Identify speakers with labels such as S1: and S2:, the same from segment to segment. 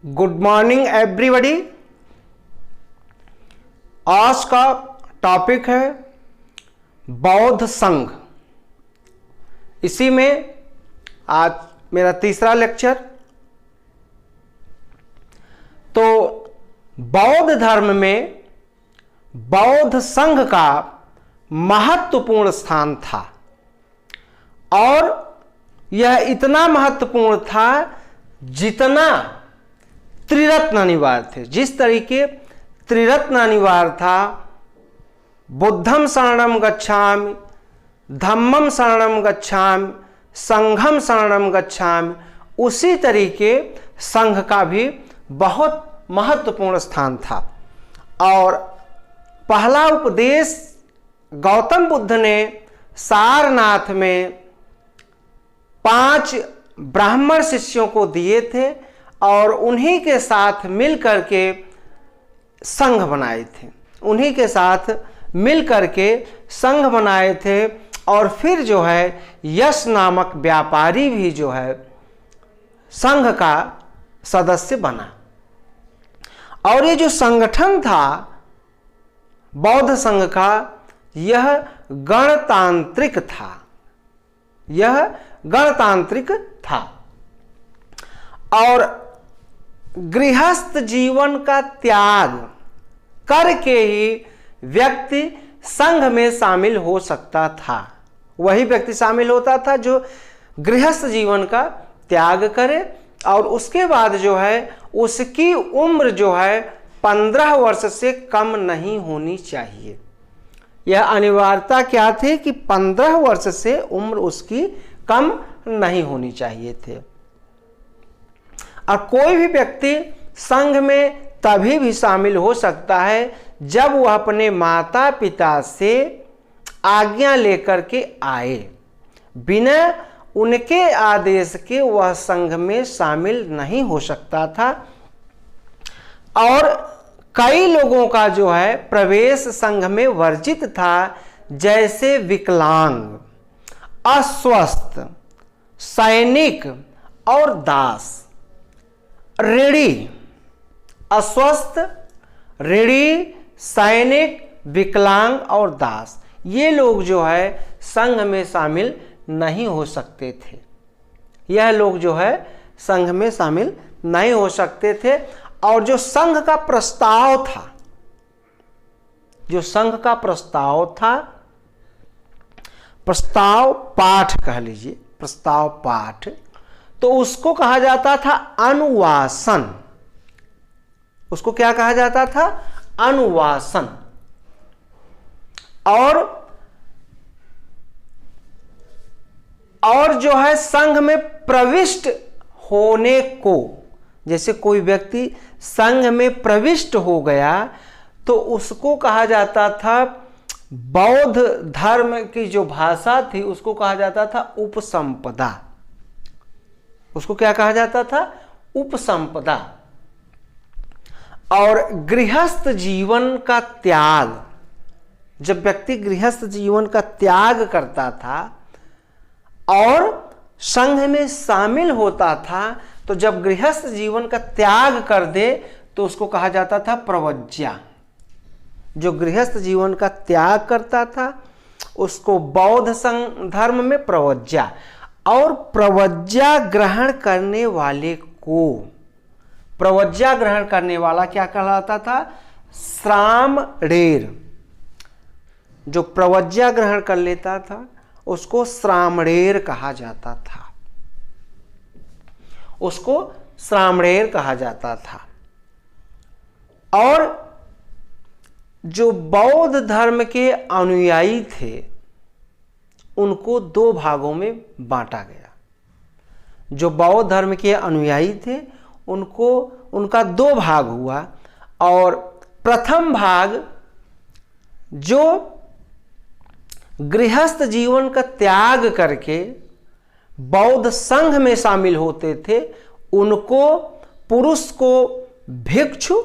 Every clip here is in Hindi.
S1: Good morning everybody. आज का टॉपिक है बौद्ध संघ। इसी में आज मेरा तीसरा लेक्चर। तो बौद्ध धर्म में बौद्ध संघ का महत्वपूर्ण स्थान था और यह इतना महत्वपूर्ण था जितना त्रिरत्न अनिवार्य थे। जिस तरीके त्रिरत्न अनिवार्य था, बुद्धम शरणम गच्छामि, धम्मम शरणम गच्छामि, संघम शरणम गच्छामि, उसी तरीके संघ का भी बहुत महत्वपूर्ण स्थान था। और पहला उपदेश गौतम बुद्ध ने सारनाथ में 5 ब्राह्मण शिष्यों को दिए थे और उन्हीं के साथ मिल करके संघ बनाए थे। उन्हीं के साथ मिल करके संघ बनाए थे। और फिर जो है यश नामक व्यापारी भी जो है संघ का सदस्य बना। और ये जो संगठन था बौद्ध संघ का, यह गणतांत्रिक था। यह गणतांत्रिक था और गृहस्थ जीवन का त्याग करके ही व्यक्ति संघ में शामिल हो सकता था। वही व्यक्ति शामिल होता था जो गृहस्थ जीवन का त्याग करे और उसके बाद जो है उसकी उम्र जो है 15 वर्ष से कम नहीं होनी चाहिए। यह अनिवार्यता क्या थी कि 15 वर्ष से उम्र उसकी कम नहीं होनी चाहिए थे। और कोई भी व्यक्ति संघ में तभी भी शामिल हो सकता है जब वह अपने माता पिता से आज्ञा लेकर के आए। बिना उनके आदेश के वह संघ में शामिल नहीं हो सकता था। और कई लोगों का जो है प्रवेश संघ में वर्जित था, जैसे विकलांग, अस्वस्थ, सैनिक और दास। ऋणी, अस्वस्थ, ऋणी, सैनिक, विकलांग और दास, ये लोग जो है संघ में शामिल नहीं हो सकते थे। यह लोग जो है संघ में शामिल नहीं हो सकते थे। और जो संघ का प्रस्ताव था, जो संघ का प्रस्ताव था, प्रस्ताव पाठ कह लीजिए, प्रस्ताव पाठ, तो उसको कहा जाता था अनुवासन। उसको क्या कहा जाता था? अनुवासन। और जो है संघ में प्रविष्ट होने को, जैसे कोई व्यक्ति संघ में प्रविष्ट हो गया तो उसको कहा जाता था, बौद्ध धर्म की जो भाषा थी उसको कहा जाता था उपसंपदा। उसको क्या कहा जाता था? उपसंपदा। और गृहस्थ जीवन का त्याग, जब व्यक्ति गृहस्थ जीवन का त्याग करता था और संघ में शामिल होता था, तो जब गृहस्थ जीवन का त्याग कर दे तो उसको कहा जाता था प्रवज्या। जो गृहस्थ जीवन का त्याग करता था उसको बौद्ध संघ धर्म में प्रवज्या। और प्रवज्या ग्रहण करने वाले को, प्रवज्या ग्रहण करने वाला क्या कहलाता था? श्रामणेर। जो प्रवज्या ग्रहण कर लेता था उसको श्रामणेर कहा जाता था। उसको श्रामणेर कहा जाता था। और जो बौद्ध धर्म के अनुयायी थे उनको 2 भागों में बांटा गया। जो बौद्ध धर्म के अनुयायी थे उनका 2 भाग हुआ। और प्रथम भाग जो गृहस्थ जीवन का त्याग करके बौद्ध संघ में शामिल होते थे, उनको, पुरुष को भिक्षु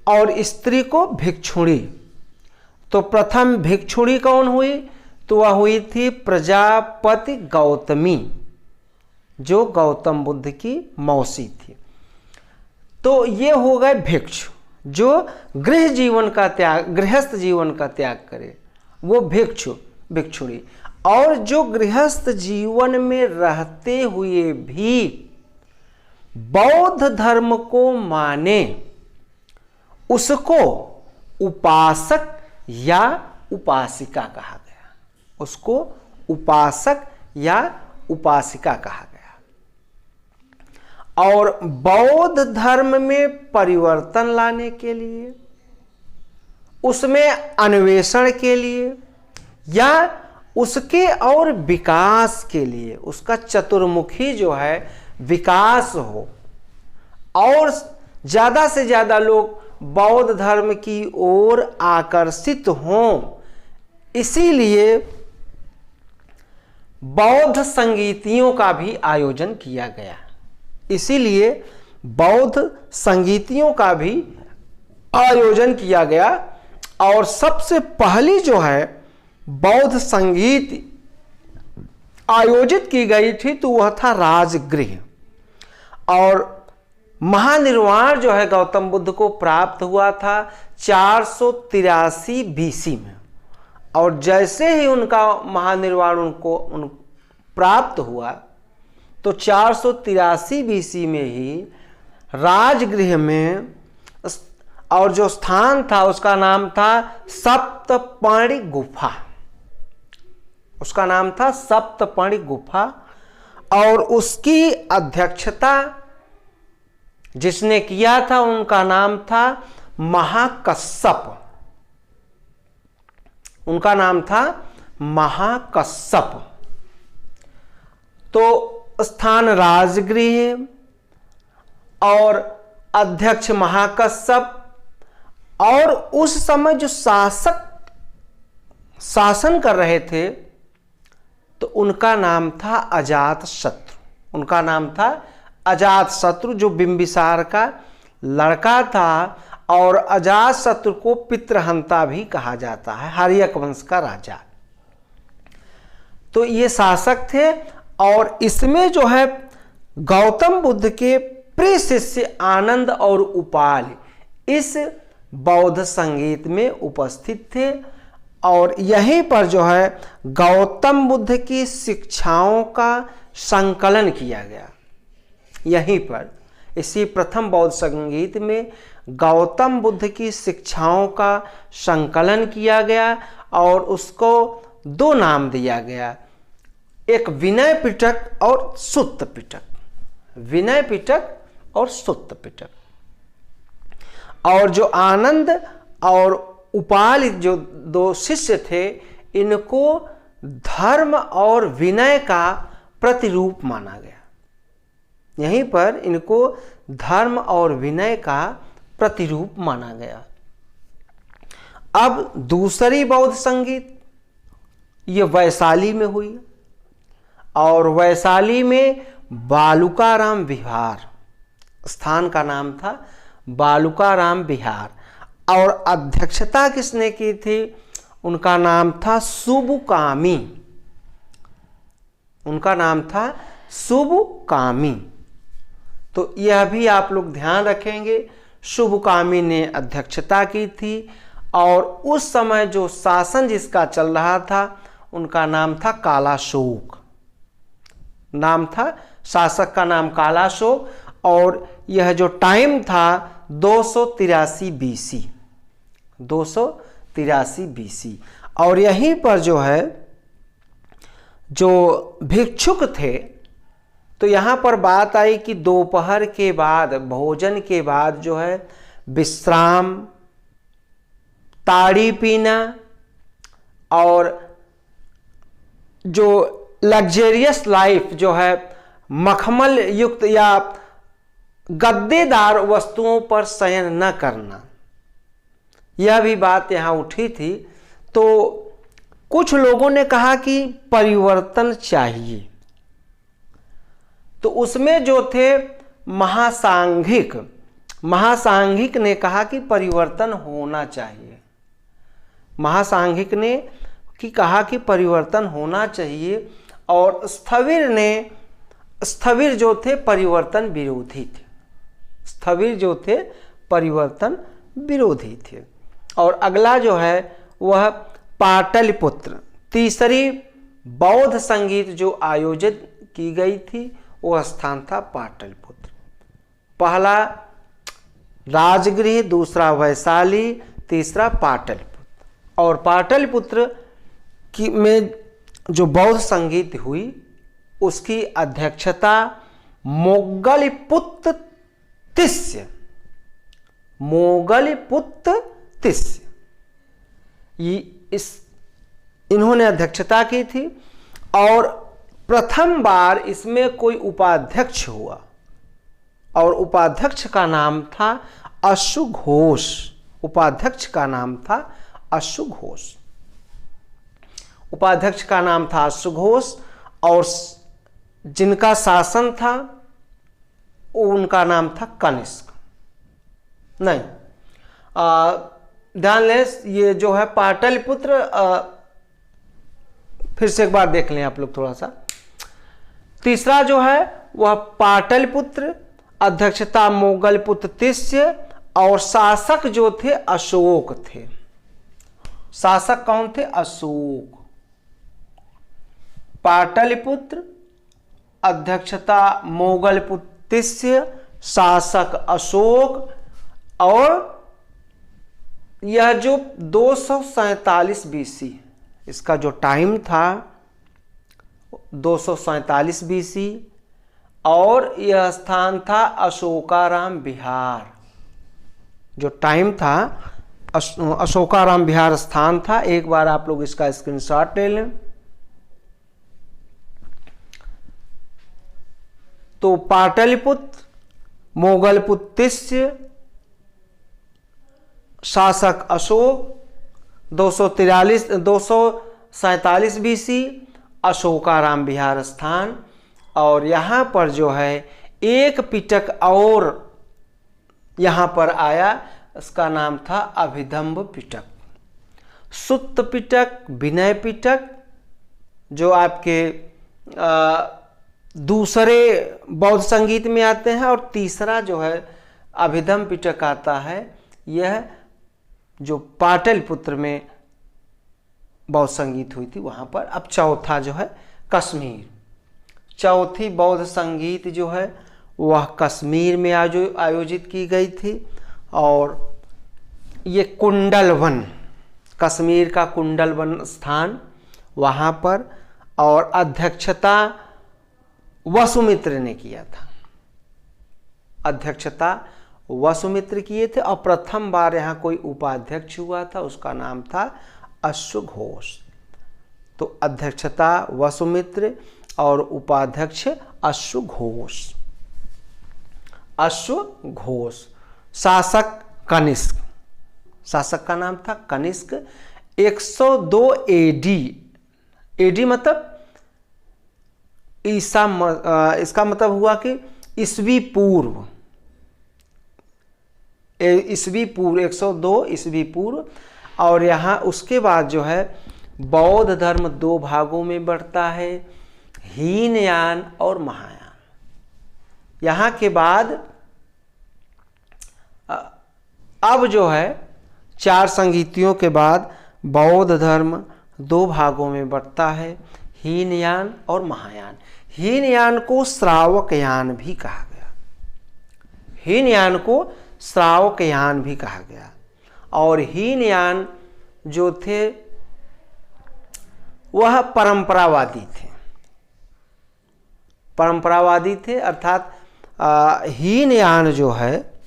S1: और स्त्री को भिक्षुणी। तो प्रथम भिक्षुणी कौन हुई? तो वह हुई थी प्रजापति गौतमी, जो गौतम बुद्ध की मौसी थी। तो ये हो गए भिक्षु, जो गृहस्थ जीवन का त्याग करे वो भिक्षुणी। और जो गृहस्थ जीवन में रहते हुए भी बौद्ध धर्म को माने उसको उपासक या उपासिका कहा गया, उसको उपासक या उपासिका कहा गया। और बौद्ध धर्म में परिवर्तन लाने के लिए, उसमें अन्वेषण के लिए या उसके और विकास के लिए, उसका चतुर्मुखी जो है विकास हो और ज़्यादा से ज़्यादा लोग बौद्ध धर्म की ओर आकर्षित हों, इसीलिए बौद्ध संगीतियों का भी आयोजन किया गया। इसीलिए बौद्ध संगीतियों का भी आयोजन किया गया। और सबसे पहली जो है बौद्ध संगीत आयोजित की गई थी तो वह था राजगृह। और महानिर्वाण जो है गौतम बुद्ध को प्राप्त हुआ था 483 बीसी में। और जैसे ही उनका महानिर्वाण उनको प्राप्त हुआ तो 483 बीसी में ही राजगृह में, और जो स्थान था उसका नाम था सप्तपर्णी गुफा, उसका नाम था सप्तपर्णी गुफा। और उसकी अध्यक्षता जिसने किया था उनका नाम था महाकश्यप, उनका नाम था महाकश्यप। तो स्थान राजगृह और अध्यक्ष महाकश्यप, और उस समय जो शासन कर रहे थे तो उनका नाम था अजातशत्रु, उनका नाम था अजातशत्रु, जो बिंबिसार का लड़का था। और अजातशत्रु को पितृहंता भी कहा जाता है, हर्यक वंश का राजा। तो ये शासक थे। और इसमें जो है गौतम बुद्ध के प्रिय शिष्य आनंद और उपाल इस बौद्ध संगीत में उपस्थित थे। और यहीं पर जो है गौतम बुद्ध की शिक्षाओं का संकलन किया गया। यहीं पर इसी प्रथम बौद्ध संगीत में गौतम बुद्ध की शिक्षाओं का संकलन किया गया और उसको दो नाम दिया गया, एक विनय पिटक और सुत्त पिटक, विनय पिटक और सुत्त पिटक। और जो आनंद और उपाल जो दो शिष्य थे, इनको धर्म और विनय का प्रतिरूप माना गया। यहीं पर इनको धर्म और विनय का प्रतिरूप माना गया। अब दूसरी बौद्ध संगीत ये वैशाली में हुई। और वैशाली में बालुकाराम विहार, स्थान का नाम था बालुकाराम विहार। और अध्यक्षता किसने की थी? उनका नाम था सुबुकामी, उनका नाम था सुबुकामी। तो यह भी आप लोग ध्यान रखेंगे, सुबुकामी ने अध्यक्षता की थी। और उस समय जो शासन जिसका चल रहा था उनका नाम था कालाशोक, नाम था शासक का नाम कालाशोक। और यह जो टाइम था 283 बीसी, 283 बीसी। और यहीं पर जो है जो भिक्षुक थे, तो यहाँ पर बात आई कि दोपहर के बाद, भोजन के बाद जो है विश्राम, ताड़ी पीना और जो लग्जरियस लाइफ जो है मखमल युक्त या गद्देदार वस्तुओं पर शयन न करना, यह भी बात यहाँ उठी थी। तो कुछ लोगों ने कहा कि परिवर्तन चाहिए। तो उसमें जो थे महासांघिक ने कहा कि परिवर्तन होना चाहिए। महासांघिक ने कहा कि परिवर्तन होना चाहिए। और स्थविर जो थे परिवर्तन विरोधी थे। स्थविर जो थे परिवर्तन विरोधी थे। और अगला जो है वह पाटलिपुत्र, तीसरी बौद्ध संगीत जो आयोजित की गई थी वह स्थान था पाटलिपुत्र। पहला राजगृह, दूसरा वैशाली, तीसरा पाटलिपुत्र। और पाटलिपुत्र की में जो बौद्ध संगीत हुई उसकी अध्यक्षता मोगलिपुत्र तिस्य, मोगलिपुत्र तिस्य इन्होंने अध्यक्षता की थी। और प्रथम बार इसमें कोई उपाध्यक्ष हुआ और उपाध्यक्ष का नाम था अश्वघोष। उपाध्यक्ष का नाम था अश्वघोष। उपाध्यक्ष का नाम था अश्वघोष और जिनका शासन था उनका नाम था कनिष्क। नहीं, ध्यान लें, ये जो है पाटलिपुत्र, फिर से एक बार देख लें आप लोग थोड़ा सा। तीसरा जो है वह पाटलिपुत्र, अध्यक्षता मोगलपुत्र तिस्य और शासक जो थे अशोक थे। शासक कौन थे? अशोक। पाटलिपुत्र, अध्यक्षता मोगलपुत्र तिस्य, शासक अशोक। और यह जो 247 BC, इसका जो टाइम था 247 BC, और यह स्थान था अशोकाराम विहार। जो टाइम था अशोकाराम विहार स्थान था। एक बार आप लोग इसका स्क्रीनशॉट ले लें। तो पाटलिपुत्र, मोगलपुत्र तिस्य, शासक अशोक, 247 BC, अशोकाराम विहार स्थान। और यहाँ पर जो है एक पिटक और यहाँ पर आया, उसका नाम था अभिधम्ब पिटक। सुत्त पिटक, विनय पिटक जो आपके दूसरे बौद्ध संगीत में आते हैं, और तीसरा जो है अभिधम्ब पिटक आता है। यह जो पाटलिपुत्र में बौद्ध संगीत हुई थी वहाँ पर। अब चौथा जो है कश्मीर। चौथी बौद्ध संगीत जो है वह कश्मीर में आयोजित की गई थी। और ये कुंडलवन, कश्मीर का कुंडलवन स्थान वहाँ पर, और अध्यक्षता वसुमित्र ने किया था। अध्यक्षता वसुमित्र किए थे। और प्रथम बार यहाँ कोई उपाध्यक्ष हुआ था, उसका नाम था अश्वघोष। तो अध्यक्षता वसुमित्र और उपाध्यक्ष अश्वघोष। अश्वघोष। शासक कनिष्क, शासक का नाम था कनिष्क। 102 AD, AD मतलब इसका मतलब हुआ कि ईस्वी पूर्व, ईस्वी पूर्व, 102 ईस्वी पूर्व। और यहाँ उसके बाद जो है बौद्ध धर्म दो भागों में बढ़ता है, हीनयान और महायान। यहाँ के बाद अब जो है 4 संगीतियों के बाद बौद्ध धर्म 2 भागों में बढ़ता है, हीनयान और महायान। हीनयान को श्रावकयान भी कहा गया, हीनयान को श्रावकयान भी कहा गया। और हीनयान जो थे वह परंपरावादी थे, परंपरावादी थे। अर्थात हीनयान जो है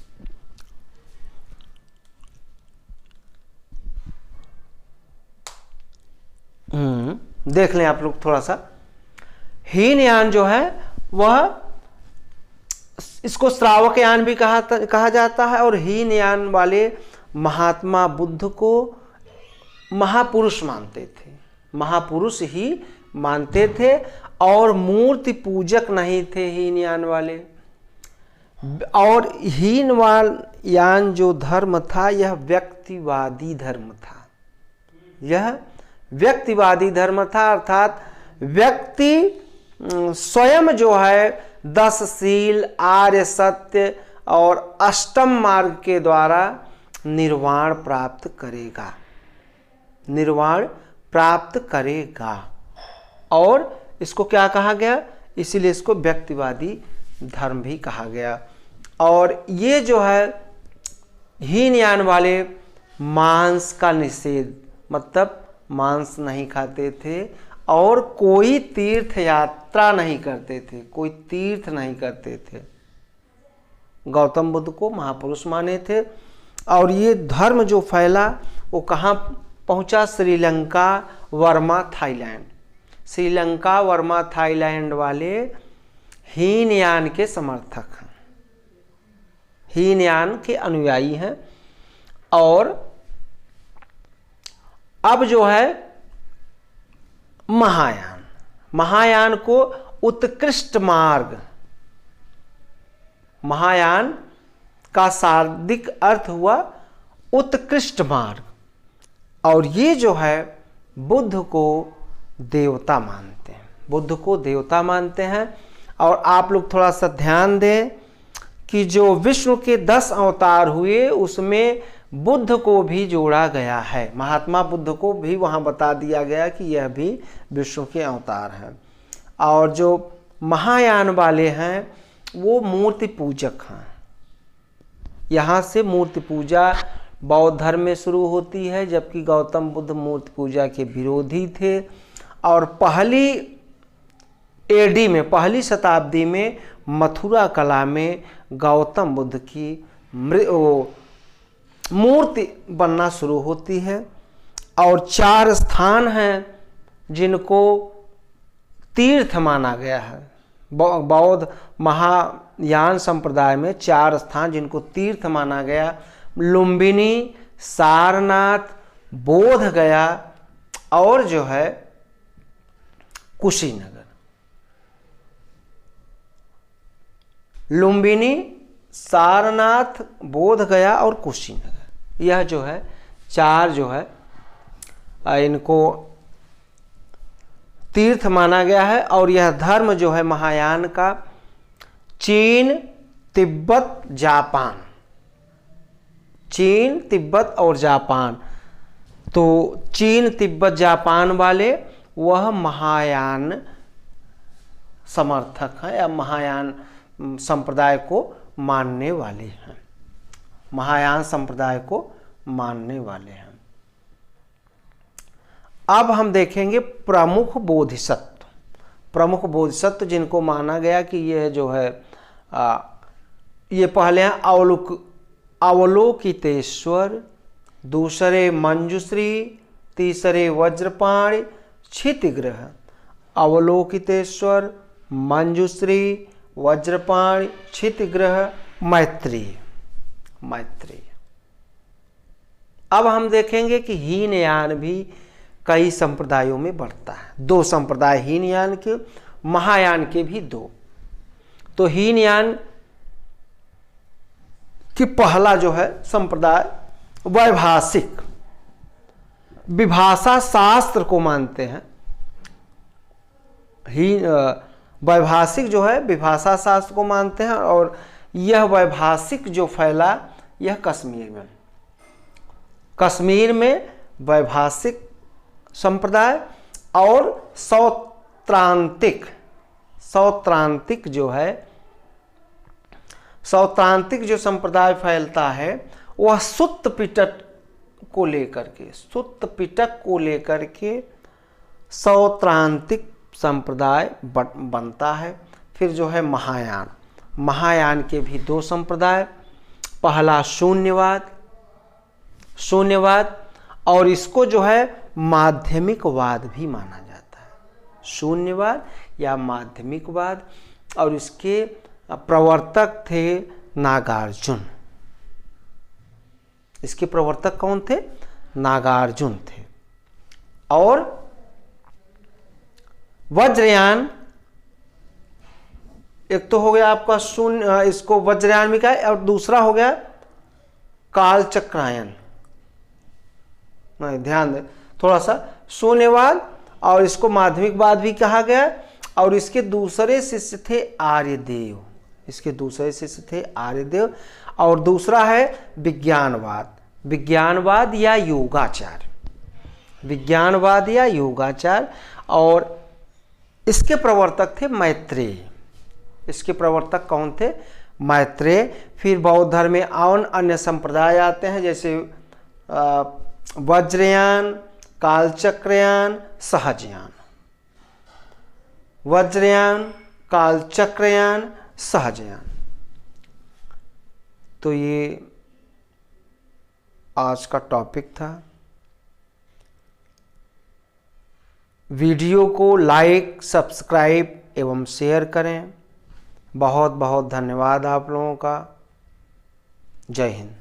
S1: देख लें आप लोग थोड़ा सा। हीनयान जो है वह, इसको श्रावकयान भी कहा जाता है। और हीनयान वाले महात्मा बुद्ध को महापुरुष मानते थे, महापुरुष ही मानते थे। और मूर्ति पूजक नहीं थे हीनयान वाले। और हीनयान जो धर्म था यह व्यक्तिवादी धर्म था, यह व्यक्तिवादी धर्म था। अर्थात व्यक्ति स्वयं जो है 10 शील, आर्य सत्य और अष्टम मार्ग के द्वारा निर्वाण प्राप्त करेगा, निर्वाण प्राप्त करेगा। और इसको क्या कहा गया, इसीलिए इसको व्यक्तिवादी धर्म भी कहा गया। और ये जो है हीनयान वाले मांस का निषेध, मतलब मांस नहीं खाते थे और कोई तीर्थ यात्रा नहीं करते थे, कोई तीर्थ नहीं करते थे। गौतम बुद्ध को महापुरुष माने थे। और ये धर्म जो फैला वो कहाँ पहुँचा, श्रीलंका, वर्मा, थाईलैंड। श्रीलंका, वर्मा, थाईलैंड वाले हीनयान के समर्थक हैं, हीनयान के अनुयायी हैं। और अब जो है महायान, महायान को उत्कृष्ट मार्ग, महायान का शाब्दिक अर्थ हुआ उत्कृष्ट मार्ग। और ये जो है बुद्ध को देवता मानते हैं, बुद्ध को देवता मानते हैं। और आप लोग थोड़ा सा ध्यान दें कि जो विष्णु के 10 अवतार हुए उसमें बुद्ध को भी जोड़ा गया है, महात्मा बुद्ध को भी वहाँ बता दिया गया कि यह भी विष्णु के अवतार हैं। और जो महायान वाले हैं वो मूर्ति पूजक हैं। यहाँ से मूर्ति पूजा बौद्ध धर्म में शुरू होती है, जबकि गौतम बुद्ध मूर्ति पूजा के विरोधी थे। और पहली एडी में, पहली शताब्दी में मथुरा कला में गौतम बुद्ध की मूर्ति बनना शुरू होती है। और 4 स्थान हैं जिनको तीर्थ माना गया है। बौद्ध महायान संप्रदाय में 4 स्थान जिनको तीर्थ माना गया, लुम्बिनी, सारनाथ, बोध गया और जो है कुशीनगर। लुम्बिनी, सारनाथ, बोध गया और कुशीनगर, यह जो है 4 जो है इनको तीर्थ माना गया है। और यह धर्म जो है महायान का चीन, तिब्बत, जापान, चीन, तिब्बत और जापान, तो चीन, तिब्बत, जापान वाले वह महायान समर्थक हैं या महायान संप्रदाय को मानने वाले हैं, महायान संप्रदाय को मानने वाले हैं। अब हम देखेंगे प्रमुख बोधिसत्व। प्रमुख बोधिसत्व जिनको माना गया कि यह जो है ये पहले हैं अवलोकितेश्वर, दूसरे मंजुश्री, तीसरे वज्रपाणि, क्षितिग्रह। अवलोकितेश्वर, मंजुश्री, वज्रपाणि, क्षितिग्रह, मैत्रेय। मैत्रेय। अब हम देखेंगे कि हीनयान भी कई संप्रदायों में बढ़ता है। 2 संप्रदाय हीनयान के, महायान के भी 2। तो हीनयान कि पहला जो है संप्रदाय वैभाषिक, विभाषा शास्त्र को मानते हैं। वैभाषिक जो है विभाषा शास्त्र को मानते हैं। और यह वैभाषिक जो फैला यह कश्मीर में वैभाषिक संप्रदाय और सौत्रांतिक जो है, सौत्रांतिक जो संप्रदाय फैलता है वह सुत्त पिटक को लेकर के सौत्रांतिक संप्रदाय बनता है। फिर जो है महायान, महायान के भी 2 संप्रदाय। पहला शून्यवाद और इसको जो है माध्यमिकवाद भी माना जाता है, शून्यवाद या माध्यमिकवाद। और इसके प्रवर्तक थे नागार्जुन। इसके प्रवर्तक कौन थे? नागार्जुन थे। और वज्रयान, एक तो हो गया आपका शून्य, इसको वज्रयान भी कहा, और दूसरा हो गया कालचक्रायन। ध्यान दें थोड़ा सा, शून्यवाद और इसको माध्यमिकवाद भी कहा गया। और इसके दूसरे शिष्य थे आर्यदेव, इसके दूसरे शिष्य थे आर्यदेव। और दूसरा है विज्ञानवाद, विज्ञानवाद या योगाचार, विज्ञानवाद या योगाचार। और इसके प्रवर्तक थे मैत्रेय। इसके प्रवर्तक कौन थे? मैत्रेय। फिर बौद्ध धर्म में और अन्य संप्रदाय आते हैं, जैसे वज्रयान, कालचक्रयान, सहजयान। वज्रयान, कालचक्रयान, सहजयान। तो ये आज का टॉपिक था। वीडियो को लाइक, सब्सक्राइब एवं शेयर करें। बहुत बहुत धन्यवाद आप लोगों का। जय हिंद।